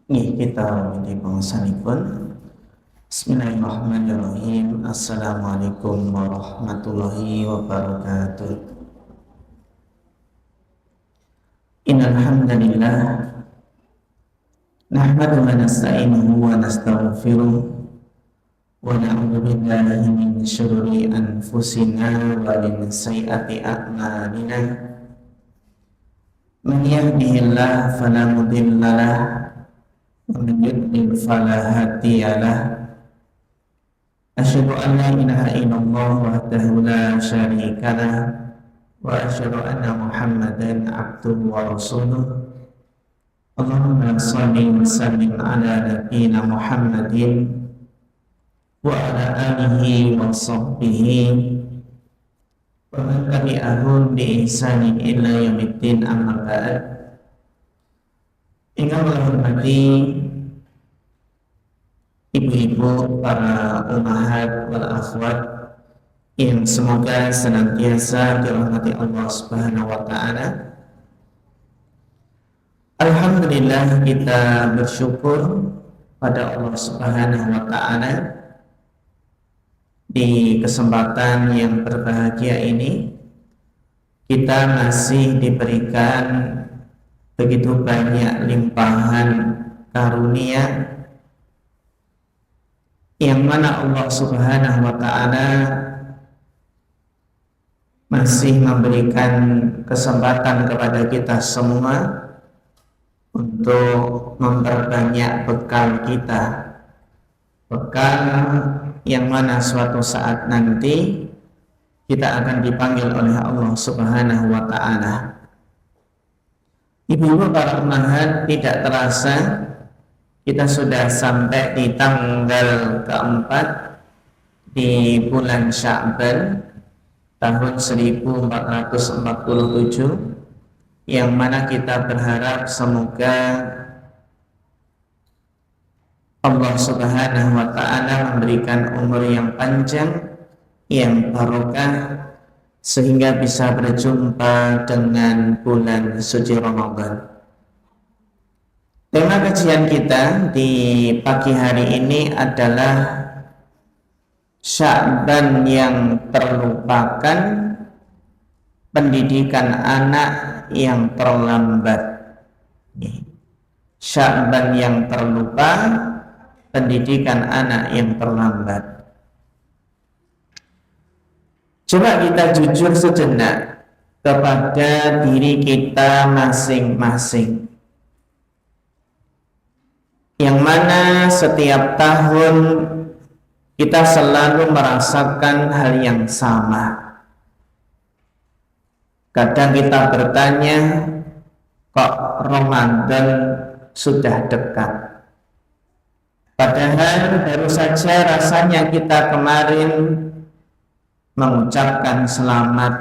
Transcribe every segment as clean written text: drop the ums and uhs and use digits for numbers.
Nggih kita di pangsanipun. Bismillahirrahmanirrahim. Assalamualaikum warahmatullahi wabarakatuh. Innal hamdalillah nahmaduhu wa nasta'inuhu wa nastaghfiruh wa na'udzu billahi min syururi anfusina wa min sayyiati a'malina. Man yahdihillahu fala mudilla lahu wa man yudlil fala hadiya lahu. Asyhadu an la ilaha illallah wahdahu la syarika lahu wa asyhadu anna Muhammadan abduhu wa rasuluh. Allahumma shalli wa sallim ala nabiyyina Muhammadin wa ala alihi wa sahbihi wa man tabi'ahum bi ihsanin ila yaumiddin, amma ba'd. Yang kami hormati ibu-ibu, para ummahat wal akhwat yang semoga senantiasa dirahmati Allah Subhanahu wa taala. Alhamdulillah, kita bersyukur pada Allah Subhanahu wa taala di kesempatan yang berbahagia ini kita masih diberikan begitu banyak limpahan karunia yang mana Allah Subhanahu wa taala masih memberikan kesempatan kepada kita semua untuk memperbanyak bekal kita, bekal yang mana suatu saat nanti kita akan dipanggil oleh Allah Subhanahu wa taala. Ibu-ibu, para ummahat, tidak terasa kita sudah sampai di tanggal keempat di bulan Sya'ban tahun 1447, yang mana kita berharap semoga Allah Subhanahu wa taala memberikan umur yang panjang, yang barokah, sehingga bisa berjumpa dengan bulan suci Ramadan. Tema kajian kita di pagi hari ini adalah Sya'ban yang terlupakan, pendidikan anak yang terlambat. Sya'ban yang terlupa, pendidikan anak yang terlambat. Coba kita jujur sejenak kepada diri kita masing-masing, yang mana setiap tahun kita selalu merasakan hal yang sama. Kadang kita bertanya, kok Ramadan sudah dekat? Padahal baru saja rasanya kita kemarin mengucapkan selamat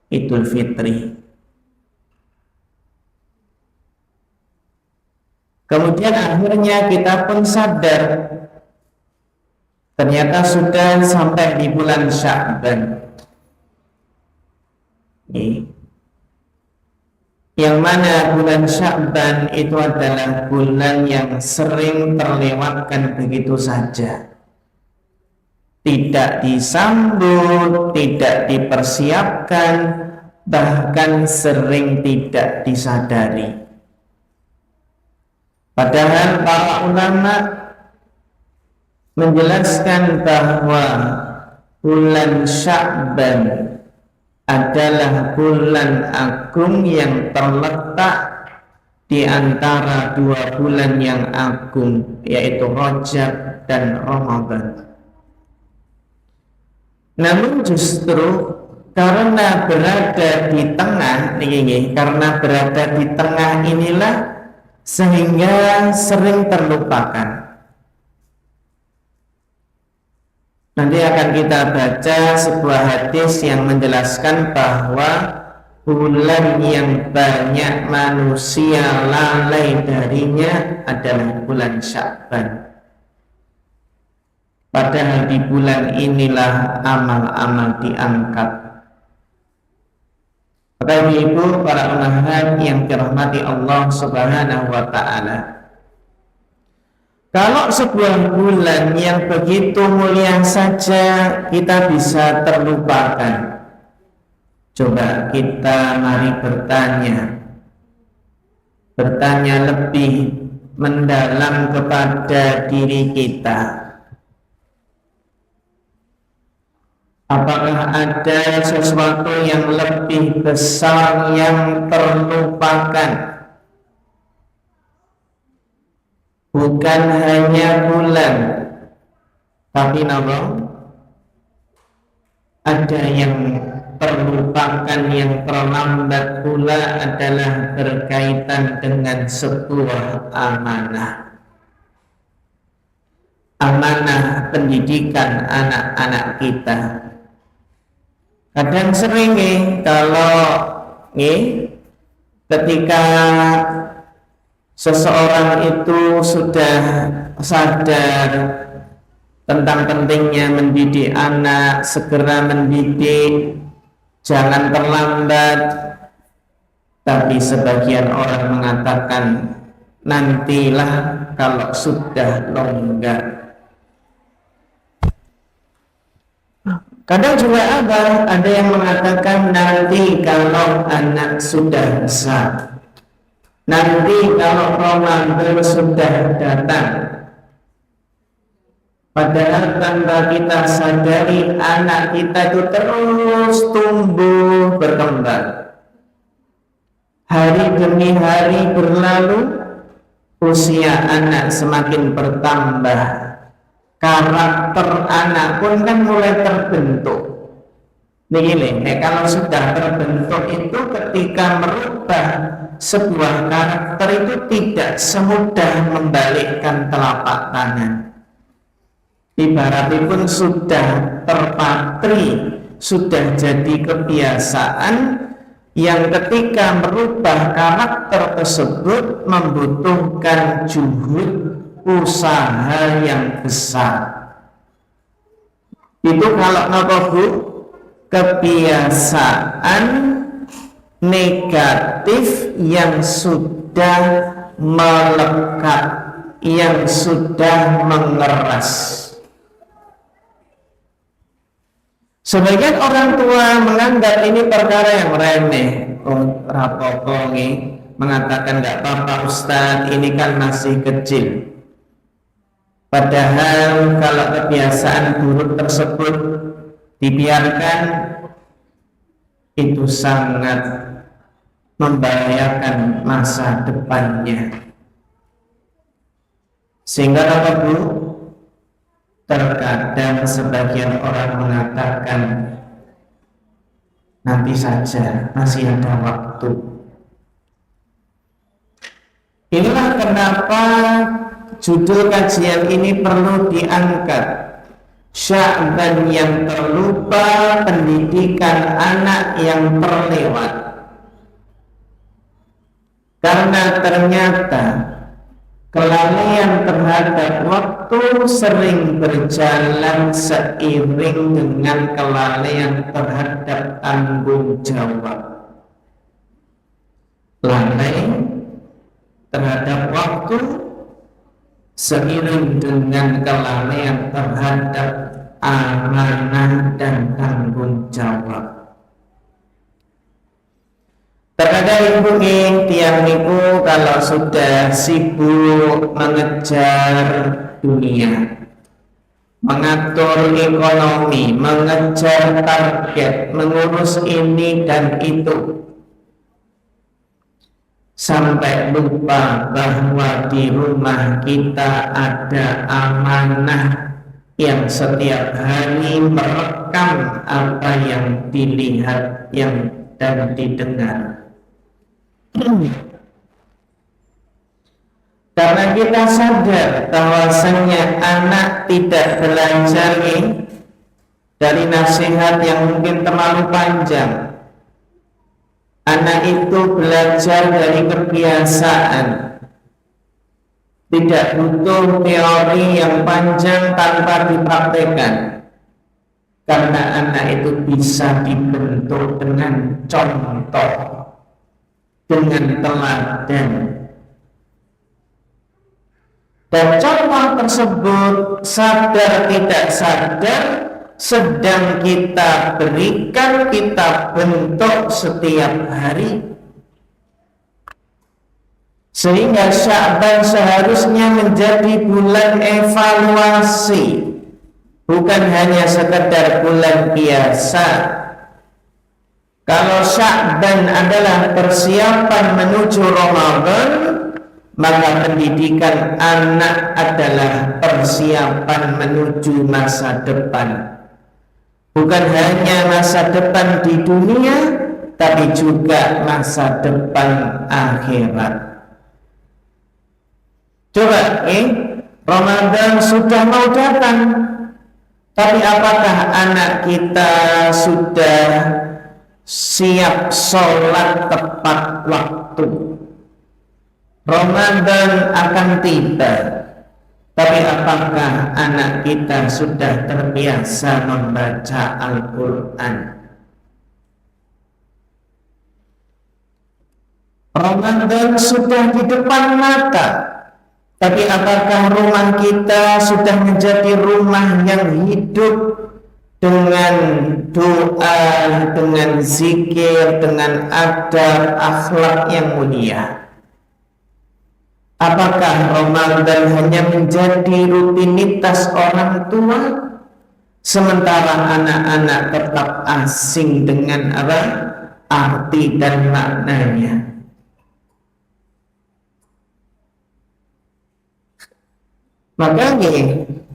Idul Fitri. Kemudian akhirnya kita pun sadar, ternyata sudah sampai di bulan Sya'ban, yang mana bulan Sya'ban itu adalah bulan yang sering terlewatkan begitu saja, tidak disambut, tidak dipersiapkan, bahkan sering tidak disadari. Padahal para ulama menjelaskan bahwa bulan Sya'ban adalah bulan agung yang terletak di antara dua bulan yang agung, yaitu Rajab dan Ramadan. Namun justru karena berada di tengah karena berada di tengah inilah sehingga sering terlupakan. Nanti akan kita baca sebuah hadis yang menjelaskan bahwa bulan yang banyak manusia lalai darinya adalah bulan Sya'ban. Padahal di bulan inilah amal-amal diangkat. Bapak Ibu, para ummahat yang dirahmati Allah Subhanahu wa taala, Kalau sebuah bulan yang begitu mulia saja kita bisa terlupakan, coba kita mari bertanya lebih mendalam kepada diri kita. Apakah ada sesuatu yang lebih besar yang terlupakan? Bukan hanya bulan, tapi ada yang terlupakan, yang terlambat pula adalah berkaitan dengan sebuah amanah. Amanah pendidikan anak-anak kita. Kadang sering kalau ketika seseorang itu sudah sadar tentang pentingnya mendidik anak, segera mendidik, jangan terlambat. Tapi sebagian orang mengatakan nantilah kalau sudah longgar. Kadang juga ada yang mengatakan nanti kalau anak sudah besar, nanti kalau Ramadan sudah datang. Padahal tanpa kita sadari anak kita itu terus tumbuh berkembang. Hari demi hari berlalu, usia anak semakin bertambah. Karakter anak pun kan mulai terbentuk. Kalau sudah terbentuk itu ketika merubah sebuah karakter itu tidak semudah membalikkan telapak tangan. Ibaratnya pun sudah terpatri, sudah jadi kebiasaan yang ketika merubah karakter tersebut membutuhkan juhud, usaha yang besar. Itu kalau kebiasaan negatif yang sudah melekat, yang sudah mengeras. Sebagian orang tua menganggap ini perkara yang remeh. Rapopo mengatakan tidak apa-apa Ustadz, ini kan masih kecil. Padahal kalau kebiasaan buruk tersebut dibiarkan, itu sangat membahayakan masa depannya. Sehingga terkadang sebagian orang mengatakan nanti saja, masih ada waktu. Inilah kenapa judul kajian ini perlu diangkat. Sya'ban yang terlupa, pendidikan anak yang terlewat. Karena ternyata kelalaian terhadap waktu sering berjalan seiring dengan kelalaian terhadap tanggung jawab. Lalai terhadap waktu seiring dengan kelalaian terhadap amanah dan tanggung jawab. Terkadang ibu tiang niku kalau sudah sibuk mengejar dunia, mengatur ekonomi, mengejar target, mengurus ini dan itu, sampai lupa bahwa di rumah kita ada amanah yang setiap hari merekam apa yang dilihat dan didengar. Karena kita sadar bahwasanya anak tidak belajar dari nasihat yang mungkin terlalu panjang. Anak itu belajar dari kebiasaan. Tidak butuh teori yang panjang tanpa dipraktekkan. Karena anak itu bisa dibentuk dengan contoh, dengan teladan. Dan contoh Allah tersebut sadar tidak sadar sedang kita berikan, kita bentuk setiap hari. Sehingga Sya'ban seharusnya menjadi bulan evaluasi, bukan hanya sekedar bulan biasa. Kalau Sya'ban adalah persiapan menuju Ramadan, maka pendidikan anak adalah persiapan menuju masa depan. Bukan hanya masa depan di dunia, tapi juga masa depan akhirat. Coba, Ramadan sudah mau datang, tapi apakah anak kita sudah siap sholat tepat waktu? Ramadan akan tiba, tapi apakah anak kita sudah terbiasa membaca Al-Quran? Ramadan sudah di depan mata, tapi apakah rumah kita sudah menjadi rumah yang hidup dengan doa, dengan zikir, dengan adab, akhlak yang mulia? Apakah Ramadan hanya menjadi rutinitas orang tua, sementara anak-anak tetap asing dengan arti dan maknanya? Maka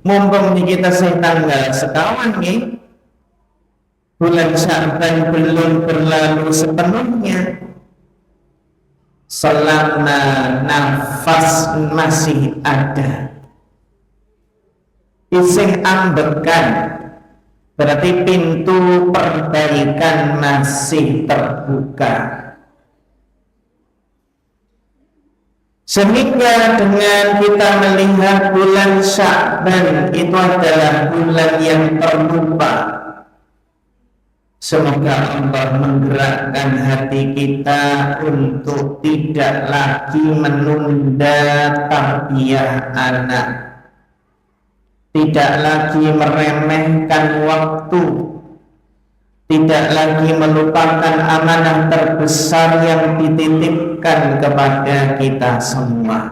mumpung kita tanggal sekawan bulan Sya'ban belum berlalu sepenuhnya, selama nafas masih ada, isih ambekan, berarti pintu perbaikan masih terbuka. Sehingga dengan kita melihat bulan Sya'ban itu adalah bulan yang terlupa, semoga Allah menggerakkan hati kita untuk tidak lagi menunda tarbiyah anak, tidak lagi meremehkan waktu, tidak lagi melupakan amanah terbesar yang dititipkan kepada kita semua.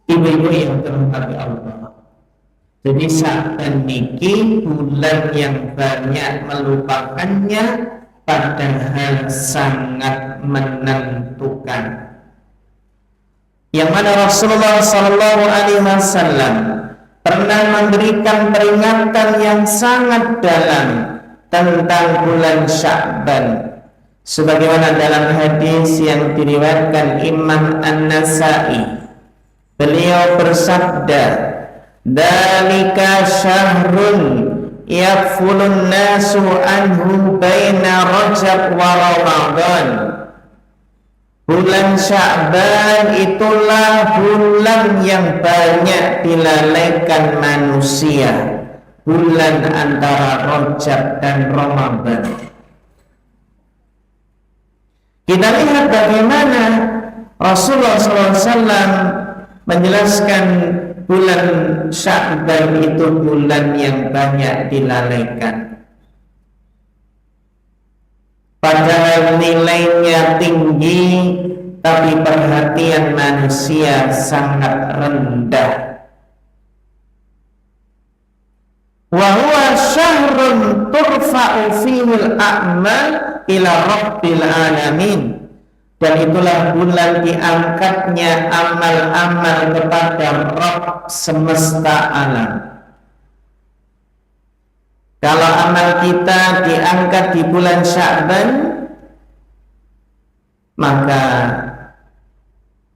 Ibu-ibu yang dirahmati Allah, jadi Sya'ban niki bulan yang banyak melupakannya, padahal sangat menentukan. Yang mana Rasulullah SAW pernah memberikan peringatan yang sangat dalam tentang bulan Sya'ban, sebagaimana dalam hadis yang diriwayatkan Imam An-Nasa'i. Beliau bersabda, "Dzalika syahrun yakfulun nasu anhu baina Rajab wa Ramadan." Bulan Sya'ban itulah bulan yang banyak dilalaikan manusia, bulan antara Rajab dan Ramadan. Kita lihat bagaimana Rasulullah SAW menjelaskan bulan Sya'ban itu bulan yang banyak dilalaikan, padahal nilainya tinggi, tapi perhatian manusia sangat rendah. Wa huwa syahrun turfa'u fihil a'mal ila rabbil alamin. Dan itulah bulan diangkatnya amal-amal kepada Rabb semesta alam. Kalau amal kita diangkat di bulan Sya'ban, maka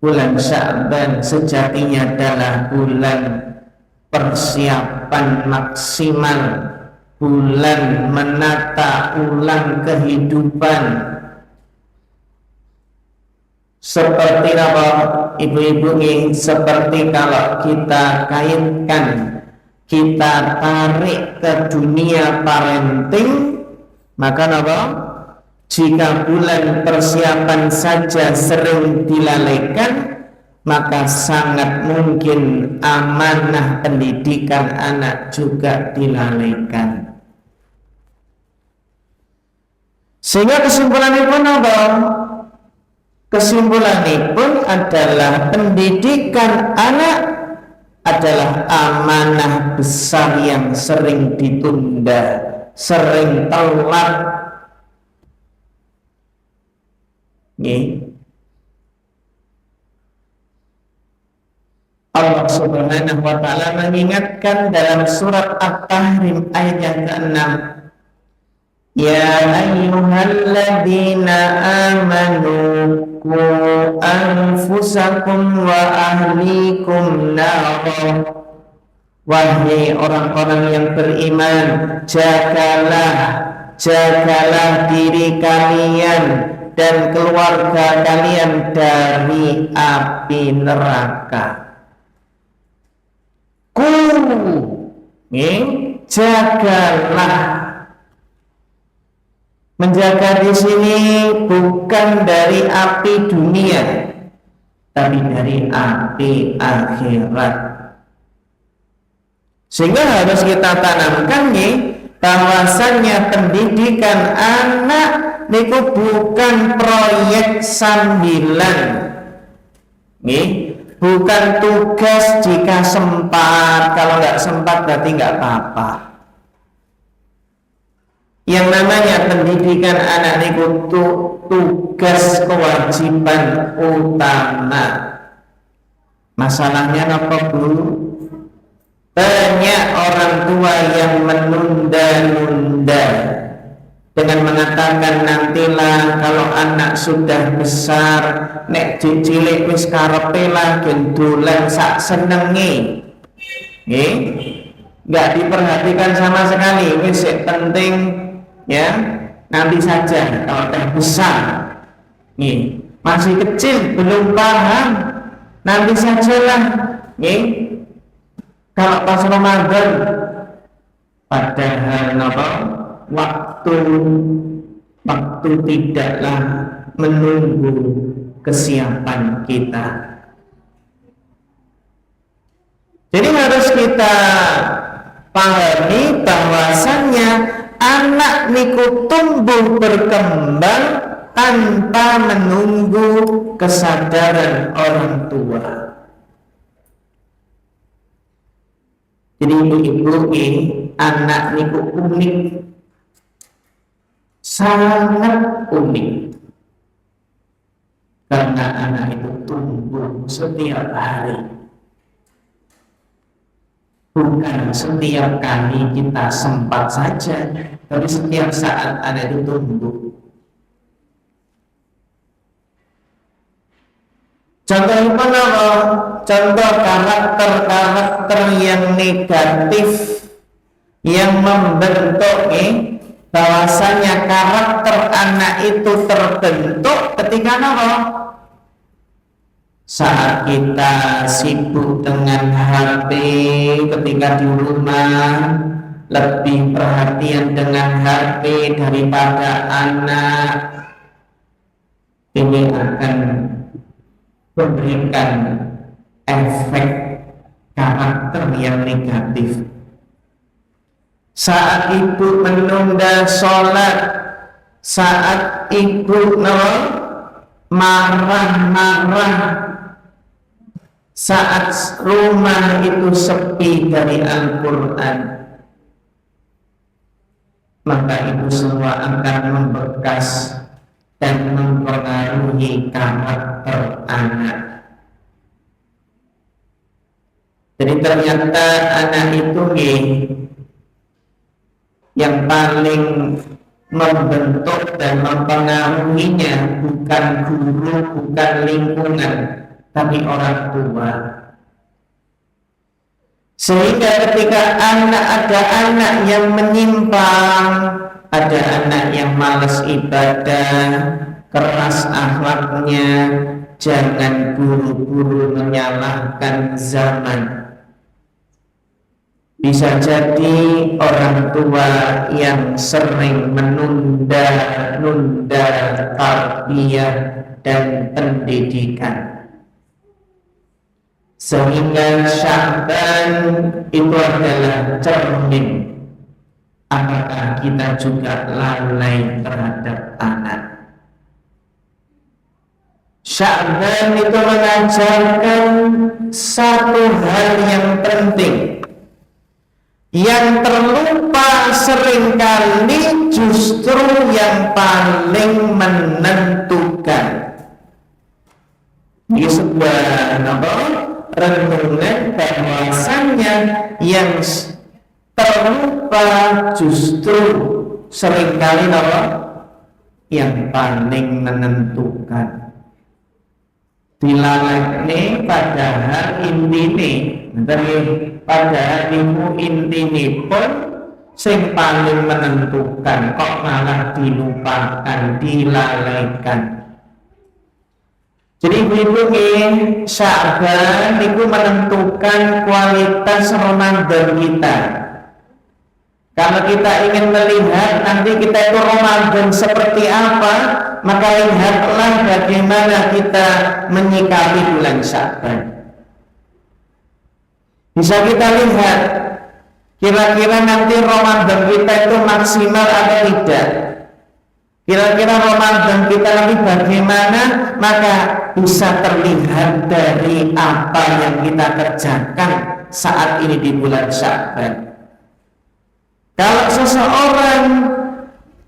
bulan Sya'ban sejatinya adalah bulan persiapan maksimal, bulan menata ulang kehidupan. Seperti apa ibu-ibu ini? Seperti kalau kita kaitkan, kita tarik ke dunia parenting, maka apa? Jika bulan persiapan saja sering dilalaikan, maka sangat mungkin amanah pendidikan anak juga dilalaikan. Sehingga kesimpulanipun apa? Kesimpulanipun adalah pendidikan anak adalah amanah besar yang sering ditunda, sering telat. Allah Subhanahu wa ta'ala mengingatkan dalam surat At-Tahrim ayat yang ke-6, Ya ayyuhalladzina amanu qu anfusakum wa ahlikum nara. Wahai orang-orang yang beriman, jagalah diri kalian dan keluarga kalian dari api neraka. Jagalah. Menjaga di sini bukan dari api dunia, tapi dari api akhirat. Sehingga harus kita tanamkan bahwasannya pendidikan anak niku bukan proyek sambilan, bukan tugas jika sempat. Kalau nggak sempat berarti nggak apa-apa. Yang namanya pendidikan anak niku tugas kewajiban utama. Masalahnya apa, Bu? Banyak orang tua yang menunda-nunda dengan mengatakan nantilah kalau anak sudah besar, nek cilik wis karepe lah gendolan sak senenge. Nggak diperhatikan sama sekali. Wis penting ya nanti saja kalau udah besar. Masih kecil belum paham, nanti sajalah. Kalau pas Ramadan, padahal waktu tidaklah menunggu kesiapan kita. Jadi harus kita pahami bahwasannya anak niku tumbuh berkembang tanpa menunggu kesadaran orang tua. Jadi ibu anak niku unik, sangat unik, karena anak itu tumbuh setiap hari, bukan setiap kali kita sempat saja, tapi setiap saat anak itu tumbuh. Contoh apa? Contoh karakter yang negatif yang membentuk bahwasanya karakter anak itu terbentuk ketika apa? Saat kita sibuk dengan HP, ketika di rumah lebih perhatian dengan HP daripada anak, ini akan memberikan efek karakter yang negatif. Saat ibu menunda sholat, saat ibu marah-marah, saat rumah itu sepi dari Al-Quran, maka itu semua akan membekas dan mempengaruhi karakter anak. Jadi ternyata anak itu yang paling membentuk dan mempengaruhinya bukan guru, bukan lingkungan, tapi orang tua. Sehingga ketika ada anak yang menyimpang, ada anak yang malas ibadah, keras akhlaknya, jangan buru-buru menyalahkan zaman. Bisa jadi orang tua yang sering menunda-nunda tarbiyah dan pendidikan, sehingga Sya'ban itu adalah cermin apakah kita juga lalai terhadap anak. Sya'ban itu mengajarkan satu hal yang penting, yang terlupa seringkali justru yang paling menentukan. Ini sebuah renungan bahwasannya yang terlupa justru seringkali yang paling menentukan. Dilalekne padahal intine, padahal ilmu intine pun sing paling menentukan kok malah dilupakan, dilalaikan. Jadi ibu-ibu Sya'ban itu menentukan kualitas Ramadan kita. Kalau kita ingin melihat nanti kita itu Ramadan seperti apa, maka lihatlah bagaimana kita menyikapi bulan Sya'ban. Bisa kita lihat kira-kira nanti Ramadan kita itu maksimal atau tidak. Kira-kira Ramadan kita nanti bagaimana, maka bisa terlihat dari apa yang kita kerjakan saat ini di bulan Sya'ban. Kalau seseorang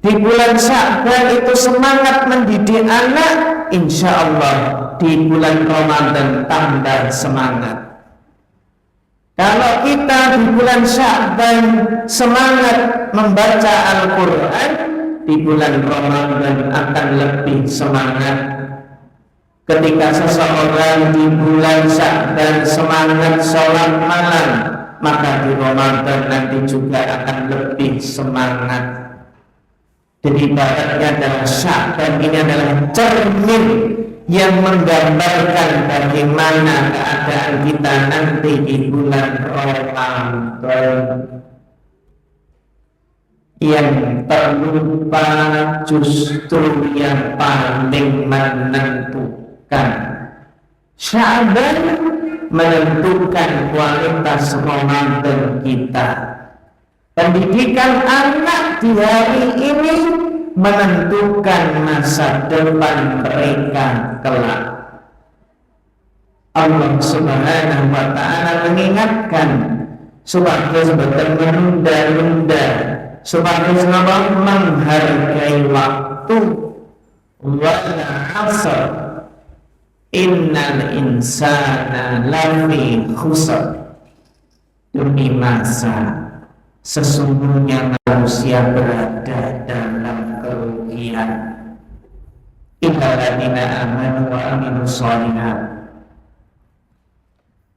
di bulan Sya'ban itu semangat mendidik anak, insya Allah di bulan Ramadan tambah semangat. Kalau kita di bulan Sya'ban semangat membaca Al-Quran, di bulan Ramadan akan lebih semangat. Ketika seseorang di bulan Sya'ban semangat sholat malam, maka di Ramadan nanti juga akan lebih semangat. Jadi ibaratnya adalah Sya'ban ini adalah cermin yang menggambarkan bagaimana keadaan kita nanti di bulan Ramadan. Yang terlupa justru yang paling menentukan. Sya'ban menentukan kualitas Ramadan kita. Pendidikan anak di hari ini menentukan masa depan mereka kelak. Allah Subhanahu wa ta'ala mengingatkan sebagai menunda-nunda, sebagai menghargai waktu. Wal 'asr innal insana lafi khusr. Demi masa, sesungguhnya manusia berada dalam kerugian. Illal ladzina amanu wa amilus shalihat,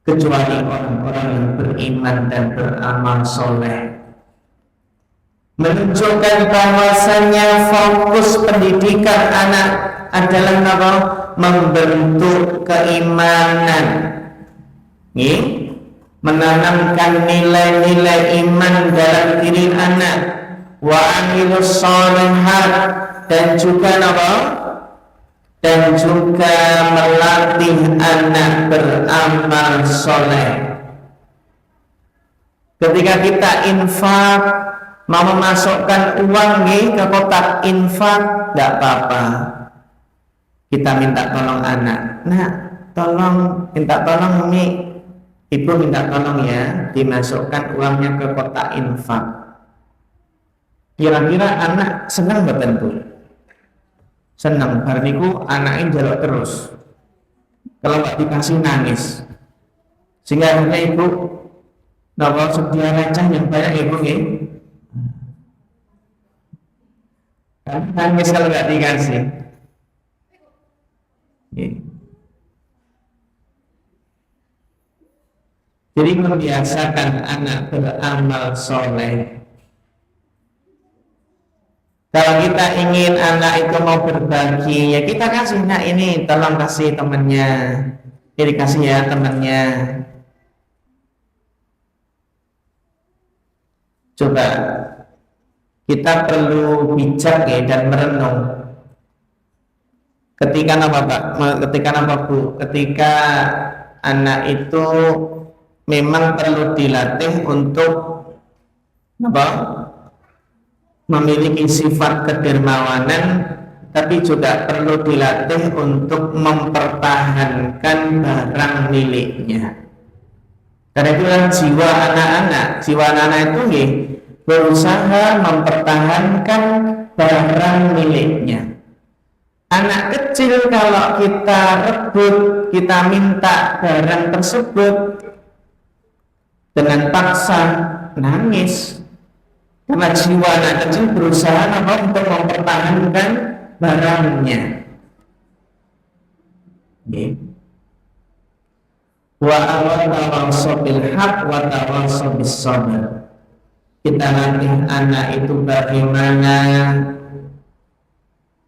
kecuali orang-orang yang beriman dan beramal soleh. Menunjukkan bahwasannya fokus pendidikan anak adalah apa? Membentuk keimanan, menanamkan nilai-nilai iman dalam diri anak, wa amilus shalihat, dan juga apa? Dan juga melatih anak beramal soleh. Ketika kita infak, mau memasukkan uang ke kotak infak, tidak apa-apa. Kita minta tolong anak, nah tolong, minta tolong Umi, ibu minta tolong ya, dimasukkan uangnya ke kotak infak. Kira-kira anak senang betul? Senang, bariku anaknya jaluk terus. Kalau nggak dikasih nangis. Sehingga akhirnya ibu nawa sedia receh yang banyak ibu nangis kalau nggak dikasih. Jadi membiasakan anak beramal soleh. Kalau kita ingin anak itu mau berbagi, ya kita kasih, nah ini tolong kasih temannya, jadi kasih ya temannya. Coba kita perlu bijak ya dan merenung. Ketika apa Pak? Ketika apa Bu? Ketika anak itu memang perlu dilatih untuk apa? Memiliki sifat kedermawanan, tapi juga perlu dilatih untuk mempertahankan barang miliknya. Karena itu kan jiwa anak-anak itu berusaha mempertahankan barang miliknya. Anak kecil kalau kita rebut, kita minta barang tersebut dengan paksa, nangis. Karena jiwa anak kecil berusaha untuk mempertahankan barangnya. Wa tawassaw bil haq wa tawassaw bis sabr. Kita latih anak itu bagaimana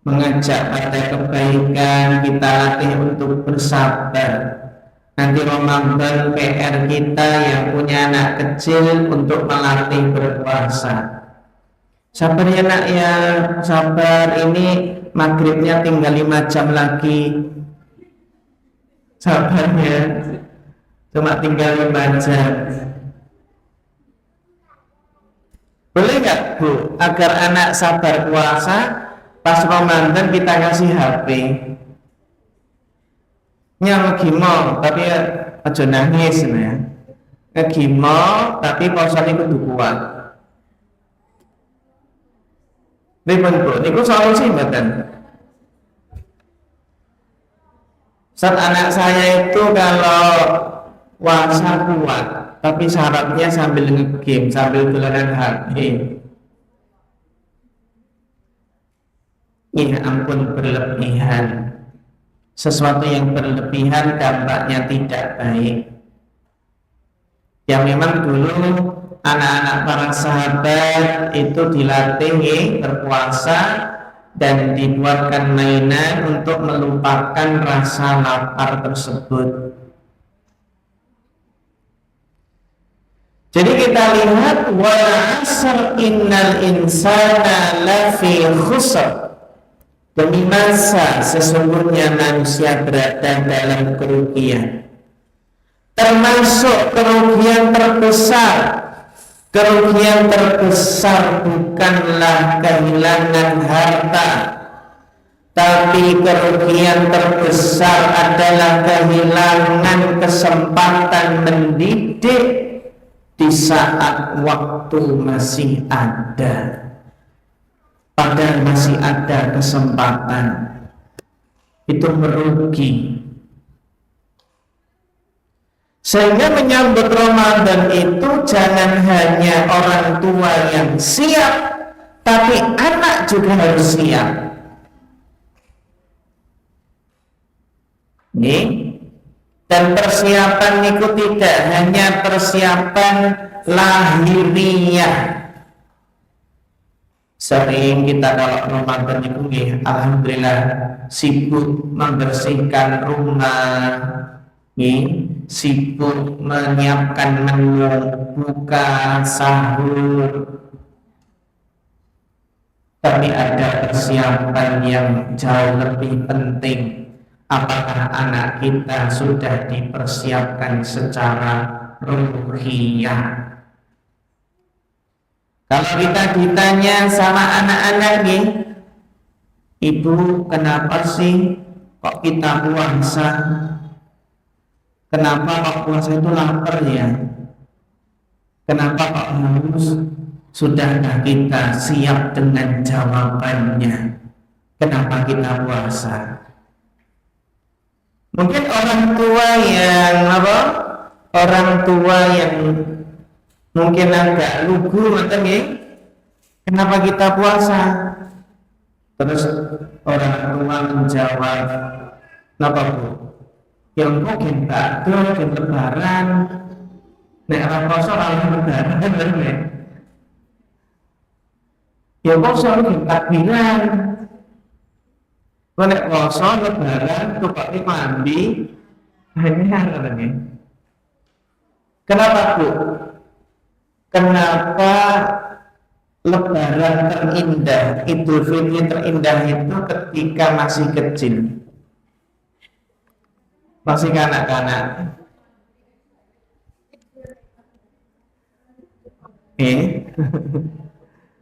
mengajak pada kebaikan, kita latih untuk bersabar. Nanti Ramadan PR kita yang punya anak kecil untuk melatih berpuasa. Sabar ya nak ya, sabar, ini maghribnya tinggal 5 jam lagi. Sabar ya, cuma tinggal 5 jam. Boleh nggak Bu, agar anak sabar puasa, pas Ramadan kita kasih HP? Ngegimo tapi aja nangis ya. Ngegimo tapi puasane kudu kuat. Pripun Bu, niku solusi mboten? Saat anak saya itu kalau puasa kuat, tapi syaratnya sambil nge-game, sambil dolanan HP. Ya ampun, berlebihan. Sesuatu yang berlebihan dampaknya tidak baik. Ya memang dulu anak-anak para sahabat itu dilatih berpuasa dan dibuatkan mainan untuk melupakan rasa lapar tersebut. Jadi kita lihat wal 'asr innal insana lafi khusr. Demi masa sesungguhnya manusia berada dalam kerugian. Termasuk kerugian terbesar. Kerugian terbesar bukanlah kehilangan harta, tapi kerugian terbesar adalah kehilangan kesempatan mendidik di saat waktu masih ada. Padahal masih ada kesempatan, itu merugi. Sehingga menyambut Ramadan itu jangan hanya orang tua yang siap, tapi anak juga harus siap. Dan persiapan itu tidak hanya persiapan lahiriah. Sering kita kalau Ramadan itu alhamdulillah sibuk membersihkan rumah, sibuk menyiapkan menu buka, sahur. Tapi ada persiapan yang jauh lebih penting. Apakah anak kita sudah dipersiapkan secara ruhiyah? Kalau kita ditanya sama anak-anak nih, Ibu kenapa sih kok kita puasa? Kenapa kok puasa itu lapar ya? Kenapa kok haus? Sudahkah kita siap dengan jawabannya? Kenapa kita puasa? Mungkin orang tua yang mungkin agak lugu atau kenapa kita puasa? Terus orang tua menjawab, kenapa Bu? Ya mungkin bakdo, lebaran, nek orang poso kalau lebaran ya poso mungkin takbiran. Nek poso lebaran tuh pakai mandi, hanya katanya. Kenapa Bu? kenapa Lebaran terindah, Idul Fitri terindah itu ketika masih kecil, masih kanak-kanak.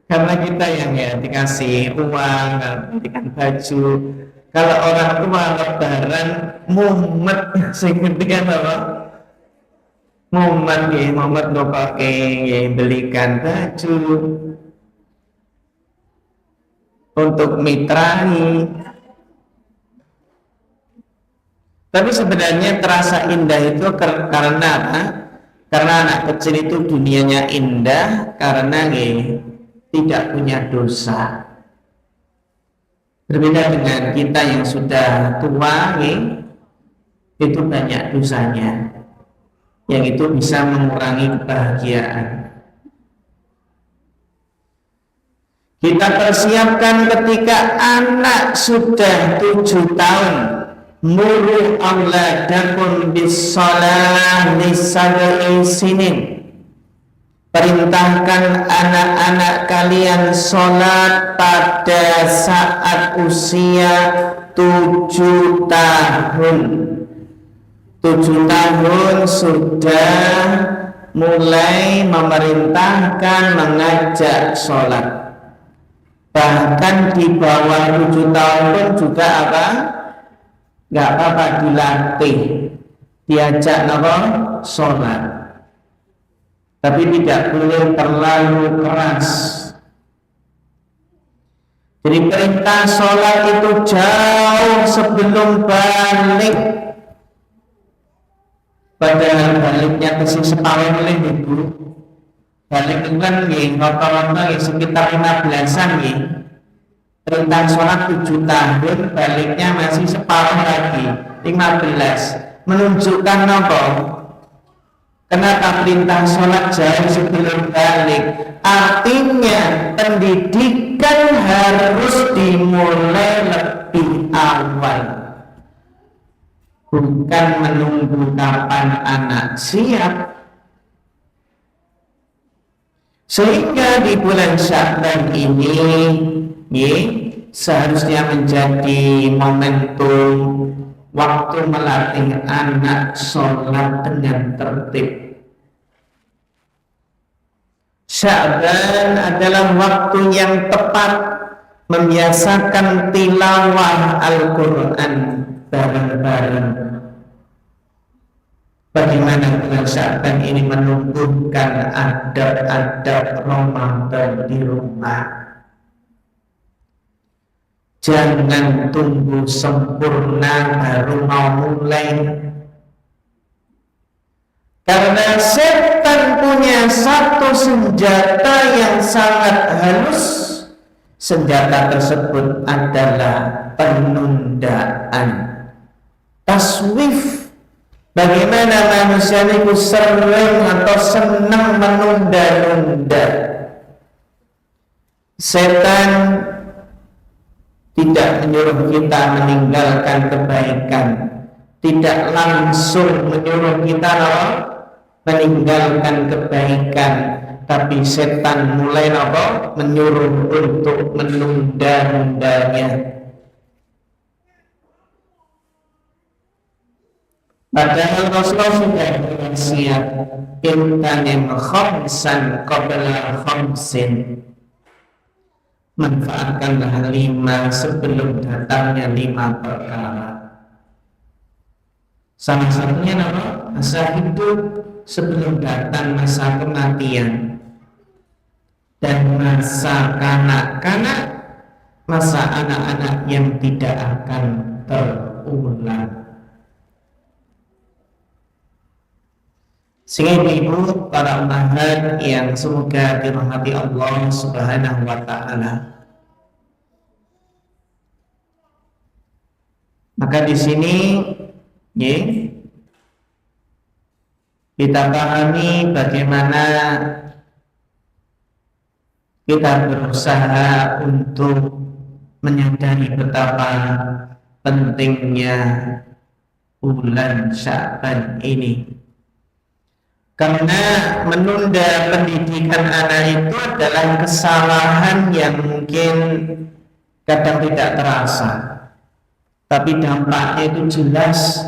Karena kita yang ya dikasih uang, dikasih baju. Kalau orang tua Lebaran mumet, sing ketika apa? Mumet pakai belikan baju untuk mitrai. Tapi sebenarnya terasa indah itu karena anak kecil itu dunianya indah karena tidak punya dosa. Berbeda dengan kita yang sudah tua, itu banyak dosanya, yang itu bisa mengurangi kebahagiaan. Kita persiapkan ketika anak sudah 7 tahun, muru auladakum bis-shalah li-sab'i sinin. Perintahkan anak-anak kalian sholat pada saat usia 7 tahun. 7 tahun sudah mulai memerintahkan mengajak sholat. Bahkan di bawah 7 tahun pun juga apa? Gak apa-apa dilatih, diajak sholat. Tapi tidak boleh terlalu keras. Jadi perintah sholat itu jauh sebelum balik. Padahal baliknya ke separuh oleh ibu. Balik itu kan rata-rata sekitar 15-an. Perintah sholat 7 tahun, baliknya masih separuh lagi, 15. Menunjukkan apa? Kenapa perintah sholat jauh sebelum balik? Artinya pendidikan harus dimulai lebih awal, bukan menunggu kapan anak siap. Sehingga di bulan Sya'ban ini seharusnya menjadi momentum waktu melatih anak sholat dengan tertib. Sya'ban adalah waktu yang tepat membiasakan tilawah Al-Quran bareng-bareng. Bagaimana bulan Sya'ban ini menumbuhkan adab-adab Ramadan di rumah. Jangan tunggu sempurna baru mau mulai. Karena setan punya satu senjata yang sangat halus. Senjata tersebut adalah penundaan, taswif. Bagaimana manusia itu sering atau senang menunda-nunda. Setan tidak menyuruh kita meninggalkan kebaikan, tidak langsung menyuruh kita meninggalkan kebaikan, tapi setan mulai menyuruh untuk menunda-nundanya. Padahal Rasulullah sudah berwasiat, "Intanim khamsan qabla khamsin." Manfaatkanlah 5 sebelum datangnya 5 perkara. Salah satunya masa hidup sebelum datang masa kematian, dan masa kanak-kanak, masa anak-anak yang tidak akan terulang. Sehingga ibu para ummahat yang semoga dirahmati Allah Subhanahu wa ta'ala, maka di sini kita pahami bagaimana kita berusaha untuk menyadari betapa pentingnya bulan Sya'ban ini. Karena menunda pendidikan anak itu adalah kesalahan yang mungkin kadang tidak terasa, tapi dampaknya itu jelas.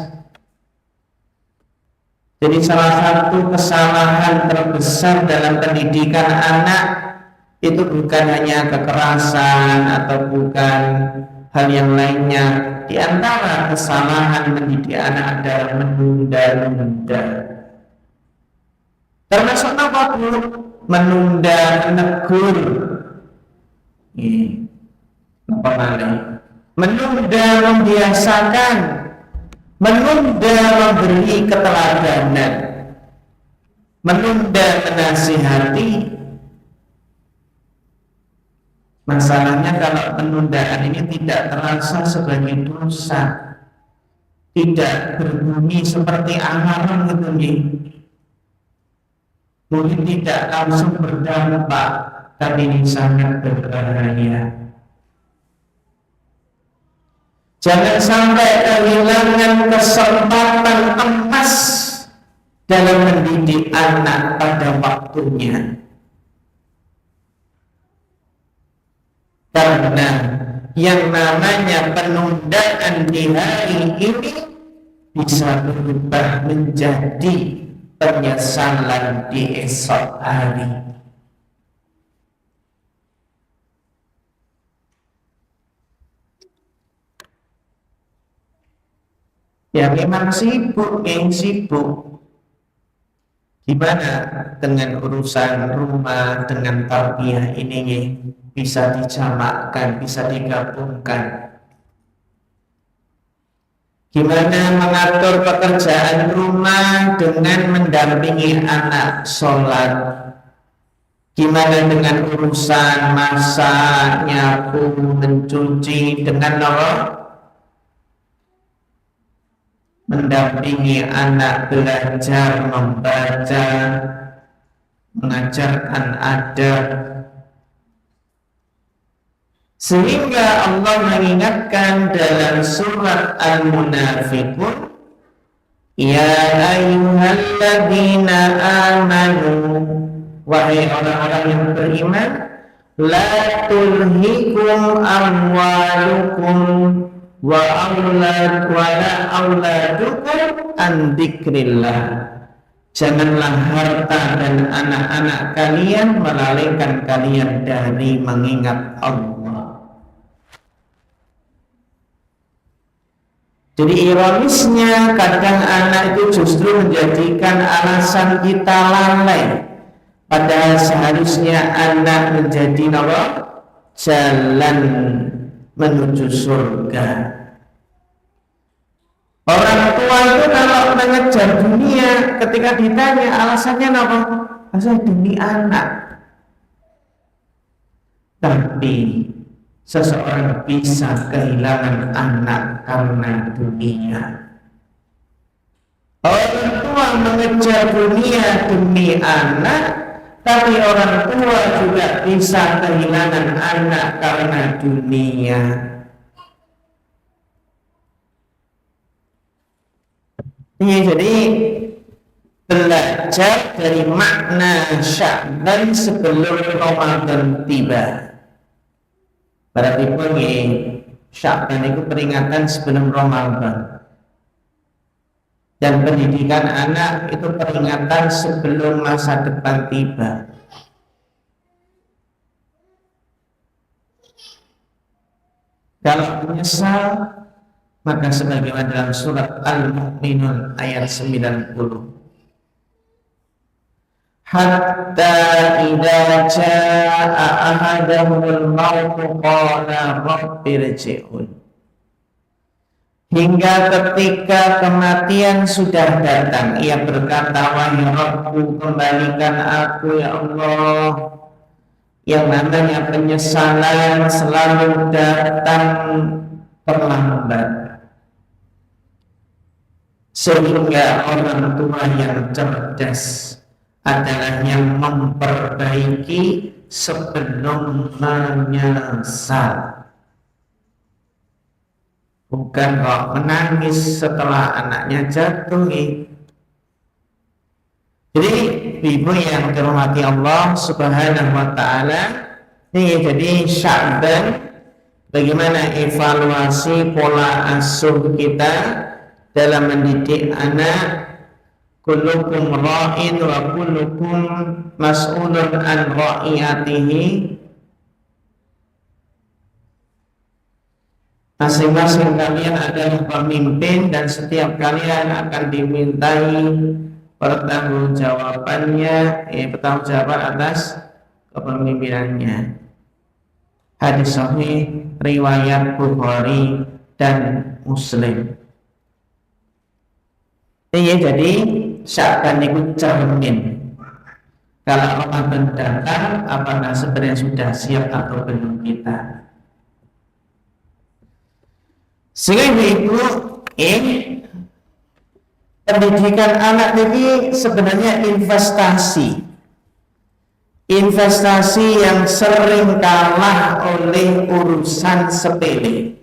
Jadi salah satu kesalahan terbesar dalam pendidikan anak itu bukan hanya kekerasan atau bukan hal yang lainnya. Di antara kesalahan mendidik anak adalah menunda-nunda. Termasuk apa Bu? Menunda menegur. Apa namanya? Menunda membiasakan, menunda memberi keteladanan, menunda menasihati. Masalahnya kalau penundaan ini tidak terasa sebagai dosa, tidak berbunyi seperti alarm gitu nih. Mungkin tidak langsung berdampak, tapi ini sangat berbahaya. Jangan sampai kehilangan kesempatan emas dalam mendidik anak pada waktunya. Karena yang namanya penundaan di hari ini bisa berubah menjadi penyesalan di esok hari. Ya memang sibuk, sibuk. Gimana dengan urusan rumah, dengan tarbiyah ini bisa dijamakkan, bisa digabungkan? Gimana mengatur pekerjaan rumah dengan mendampingi anak sholat? Gimana dengan urusan masak, nyapu, mencuci dengan mendampingi anak belajar membaca, mengajarkan adab? Sehingga Allah mengingatkan dalam surat Al-Munafiqun, ya ayyuhalladzina amanu, wahai orang-orang yang beriman, la tulhikum amwalukum wa auladukum an dzikrillah. Janganlah harta dan anak-anak kalian melalaikan kalian dari mengingat Allah. Jadi ironisnya kadang anak itu justru menjadikan alasan kita lalai, padahal seharusnya anak menjadi jalan menuju surga. Orang tua itu kalau mengejar dunia, ketika ditanya alasannya apa? Saya demi anak. Tapi seseorang bisa kehilangan anak karena dunia. Orang tua mengejar dunia demi anak, tapi orang tua juga bisa kehilangan anak karena dunia. Jadi belajar dari makna Sya'ban sebelum Ramadan tiba. Berarti pun Sya'ban itu peringatan sebelum Ramadan, dan pendidikan anak itu peringatan sebelum masa depan tiba. Kalau menyesal, maka sebagaimana dalam surat Al-Mu'minun ayat 90, hatta idza jaa ahadahumul maut qala rabbirji'un, hingga ketika kematian sudah datang ia berkata, wahai Rabbku, kembalikan aku ya Allah. Yang namanya penyesalan selalu datang terlambat, sehingga orang tua yang cerdas adalah yang memperbaiki sebelum menyesal. Bukan kok menangis setelah anaknya jatuh. Jadi ibu yang dirahmati Allah Subhanahu wa taala, ini jadi Sya'ban, bagaimana evaluasi pola asuh kita dalam mendidik anak. Kullukum ra'in wa kullukum mas'ulun an ra'iyatihi. Masing-masing kalian adalah pemimpin dan setiap kalian akan dimintai pertanggungjawabannya, pertanggungjawaban atas kepemimpinannya. Hadis sahih riwayat Bukhari dan Muslim. Jadi Sya'ban itu cermin. Kalau Ramadan datang, apakah sebenarnya sudah siap atau belum kita? Sehingga ibu, pendidikan anak ini sebenarnya investasi yang sering kalah oleh urusan sepele.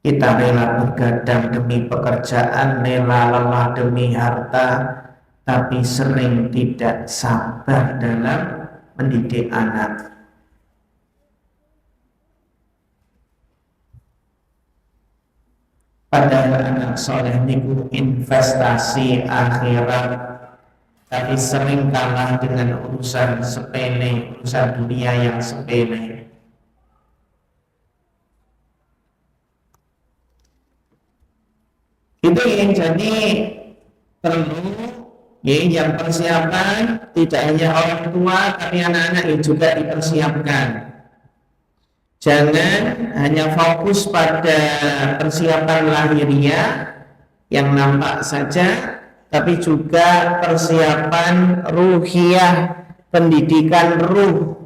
Kita rela begadang demi pekerjaan, rela lelah demi harta, tapi sering tidak sabar dalam mendidik anak. Padahal anak soleh itu investasi akhirat, tapi sering kalah dengan urusan sepele, urusan dunia yang sepele. Itu yang jadi perlu yang persiapan tidak hanya orang tua tapi anak-anak yang juga dipersiapkan. Jangan hanya fokus pada persiapan lahiriah yang nampak saja, tapi juga persiapan ruhiyah, pendidikan ruh.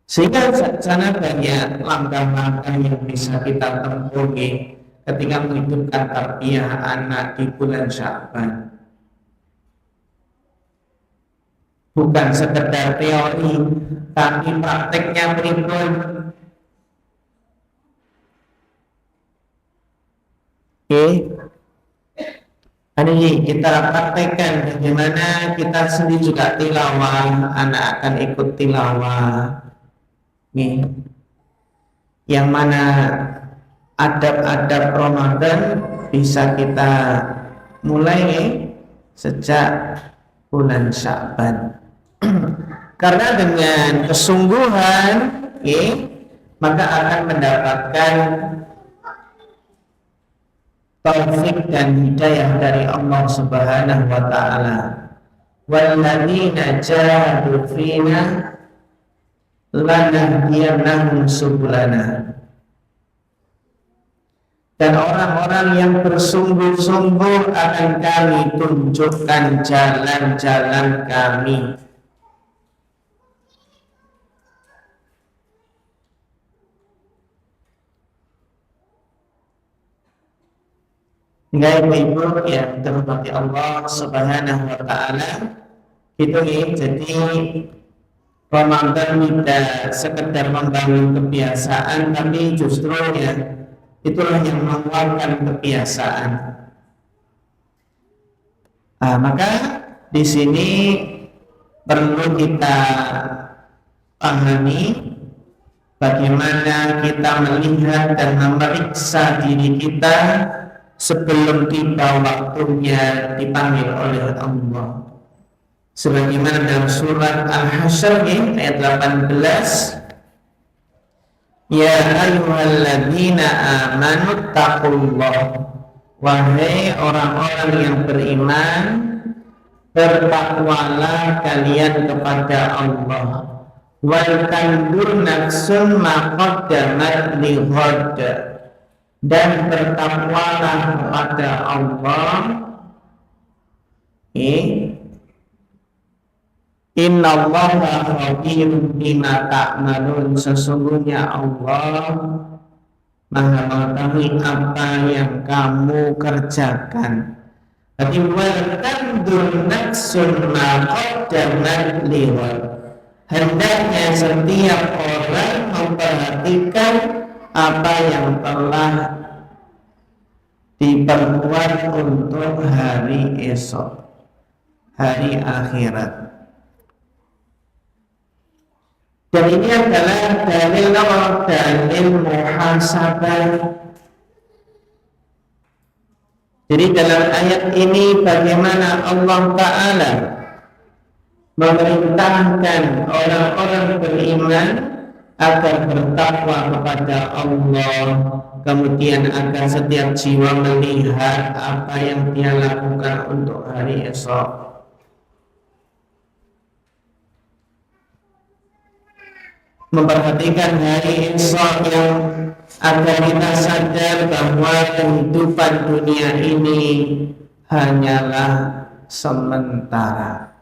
Sehingga sana banyak langkah-langkah yang bisa kita tempuh ketika menghidupkan tarbiyah anak di bulan Sya'ban. Bukan sekedar teori, tapi prakteknya berikut. Ini kita praktekkan bagaimana kita sendiri juga tilawah, anak akan ikut tilawah. Yang mana adab-adab Ramadan bisa kita mulai sejak bulan Sya'ban. Karena dengan kesungguhan maka akan mendapatkan taufik dan hidayah dari Allah Subhanahu wa taala. Walladzina jahadu fina lanahdiyannahum subulana. Dan orang-orang yang bersungguh-sungguh akan kami tunjukkan jalan-jalan kami. Ibu-ibu yang dirahmati Allah Subhanahu wa taala, itu jadi Ramadan tidak sekedar membangun kebiasaan, tapi justru itulah yang menguatkan kebiasaan. Maka di sini perlu kita pahami bagaimana kita melihat dan memeriksa diri kita sebelum tiba waktunya dipanggil oleh Allah. Sebagaimana dalam surat Al-Hasyr ayat 18, ya ayyuhalladzina amanu taqullah, wahai orang-orang yang beriman, bertakwalah kalian kepada Allah, wal tandur nafsun ma qaddamat lighad, dan bertakwalah kepada Allah. Innallaha khabirun bima ta'malun, sesungguhnya Allah Maha mengetahui apa yang kamu kerjakan. Jadi wal tandur nafsun ma qaddamat lighad, hendaknya setiap orang memperhatikan apa yang telah diperbuat untuk hari esok, hari akhirat. Dan ini adalah dalil muhasabah. Jadi dalam ayat ini bagaimana Allah Ta'ala memerintahkan orang-orang beriman agar bertakwa kepada Allah, kemudian agar setiap jiwa melihat apa yang dia lakukan untuk hari esok. Memperhatikan hari esok yang agar kita sadar bahwa kehidupan dunia ini hanyalah sementara.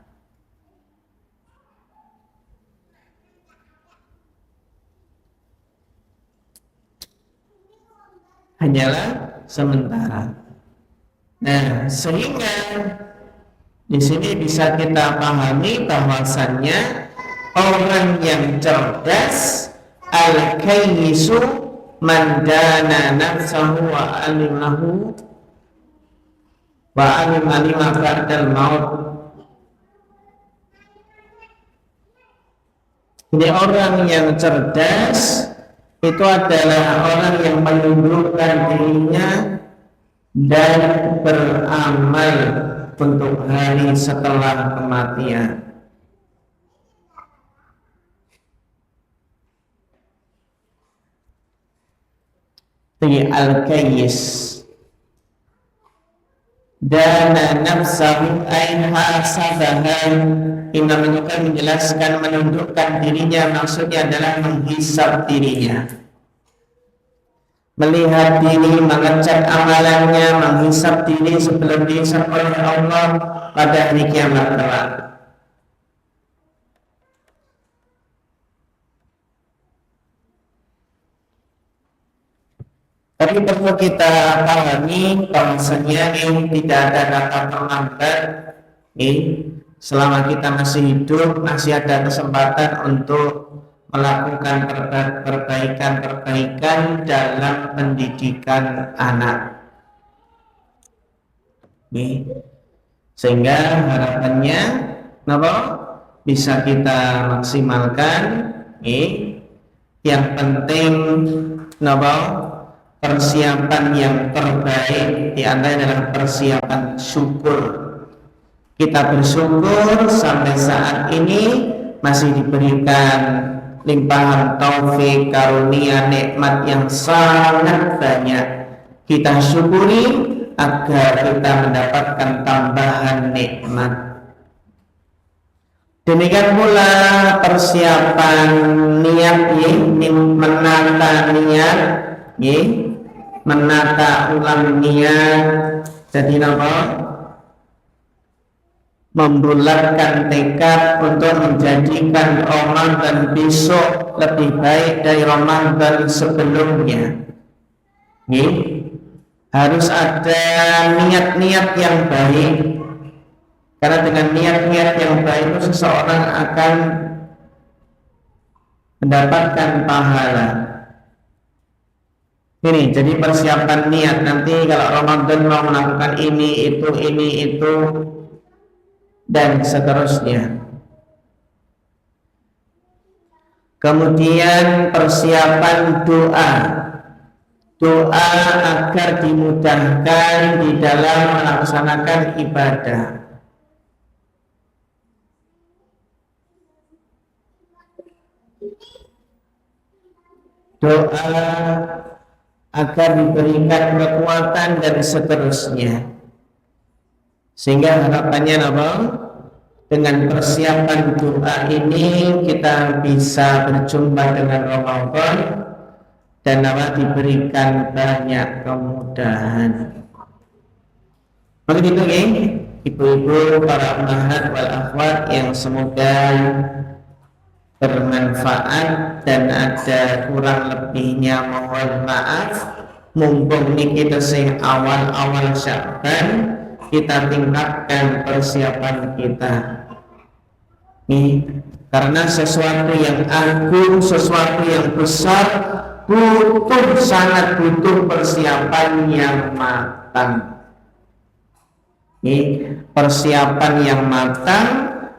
Hanyalah sementara. Nah, sehingga di sini bisa kita pahami bahwasannya orang yang cerdas, al-kayyisu man dana nafsahu wa alimahu wa alima lima ba'dal maut. Jadi orang yang cerdas itu adalah orang yang menundukkan dirinya dan beramal untuk hari setelah kematian. Jadi al-kayyis dana nafsahu ay hasabahan. Ini menjelaskan menundukkan dirinya, maksudnya adalah menghisab dirinya, melihat diri, mengecek amalannya, menghisab diri sebelum dihisab oleh Allah pada hari kiamat kelak. Tapi perlu kita pahami bahwasanya ini tidak ada kata terlambat. Selama kita masih hidup, masih ada kesempatan untuk melakukan perbaikan-perbaikan dalam pendidikan anak. Sehingga harapannya bisa kita maksimalkan. Yang penting persiapan yang terbaik di antara adalah persiapan syukur. Kita bersyukur sampai saat ini masih diberikan limpahan taufik, karunia, nikmat yang sangat banyak. Kita syukuri agar kita mendapatkan tambahan nikmat. Demikian pula persiapan niat, menata niat, menata ulang niat. Jadi membulatkan tekad untuk menjadikan Ramadan besok lebih baik dari Ramadan sebelumnya. Harus ada niat-niat yang baik, karena dengan niat-niat yang baik itu seseorang akan mendapatkan pahala. Ini jadi persiapan niat. Nanti kalau Ramadan mau melakukan ini itu dan seterusnya. Kemudian persiapan doa agar dimudahkan di dalam melaksanakan ibadah. Doa agar diberikan kekuatan dan seterusnya. Sehingga harapannya dengan persiapan doa ini kita bisa berjumpa dengan Ramadan dan diberikan banyak kemudahan. Begitu ibu-ibu, para ummahat wal akhwat yang semoga bermanfaat, dan ada kurang lebihnya mohon maaf. Mumpung ini kita awal-awal Sya'ban, kita tingkatkan persiapan kita. Karena sesuatu yang agung, sesuatu yang besar sangat butuh persiapan yang matang. Ini persiapan yang matang,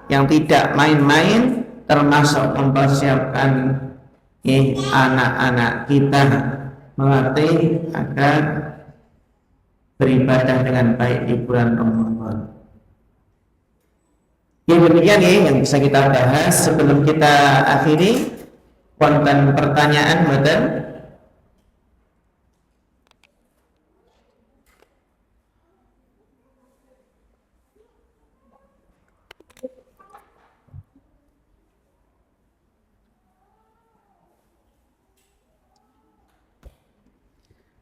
yang tidak main-main, termasuk mempersiapkan anak-anak kita, melatih agar beribadah dengan baik di bulan Ramadan. Demikian yang bisa kita bahas. Sebelum kita akhiri, konten pertanyaan betul.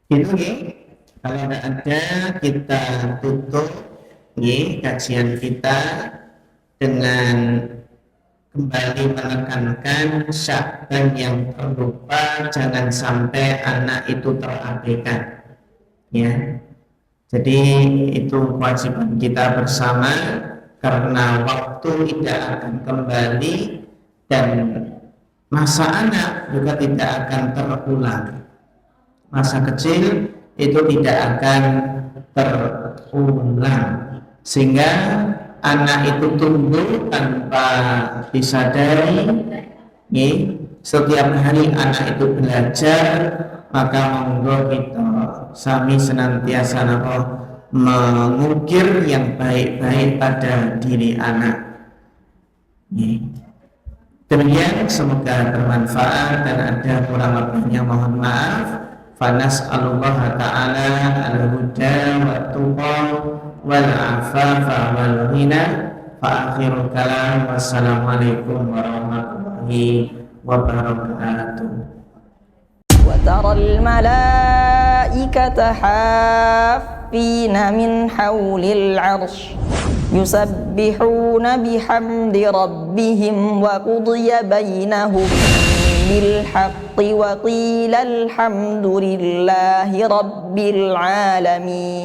Itu kalau tidak ada, kita tutup kajian kita dengan kembali menekankan Sya'ban yang terlupa, jangan sampai anak itu terabaikan. Ya, jadi itu kewajiban kita bersama, karena waktu tidak akan kembali dan masa anak juga tidak akan terulang. Masa kecil itu tidak akan terulang, sehingga anak itu tumbuh tanpa disadari. Setiap hari anak itu belajar, maka monggo kita sami senantiasa mengukir yang baik-baik pada diri anak. Demikian, semoga bermanfaat dan ada kurang lebihnya mohon maaf. Fanas'alullah ta'ala al-huda wa tuqa wal afafa wal ghina. Fa akhirul kalam, wassalamualaikum warahmatullahi wabarakatuh. Wa taral malaikata haffina min hawlil 'arsy yusabbihuna bihamdi rabbihim wa qudiya bainahum بالحق وقيل الحمد لله رب العالمين.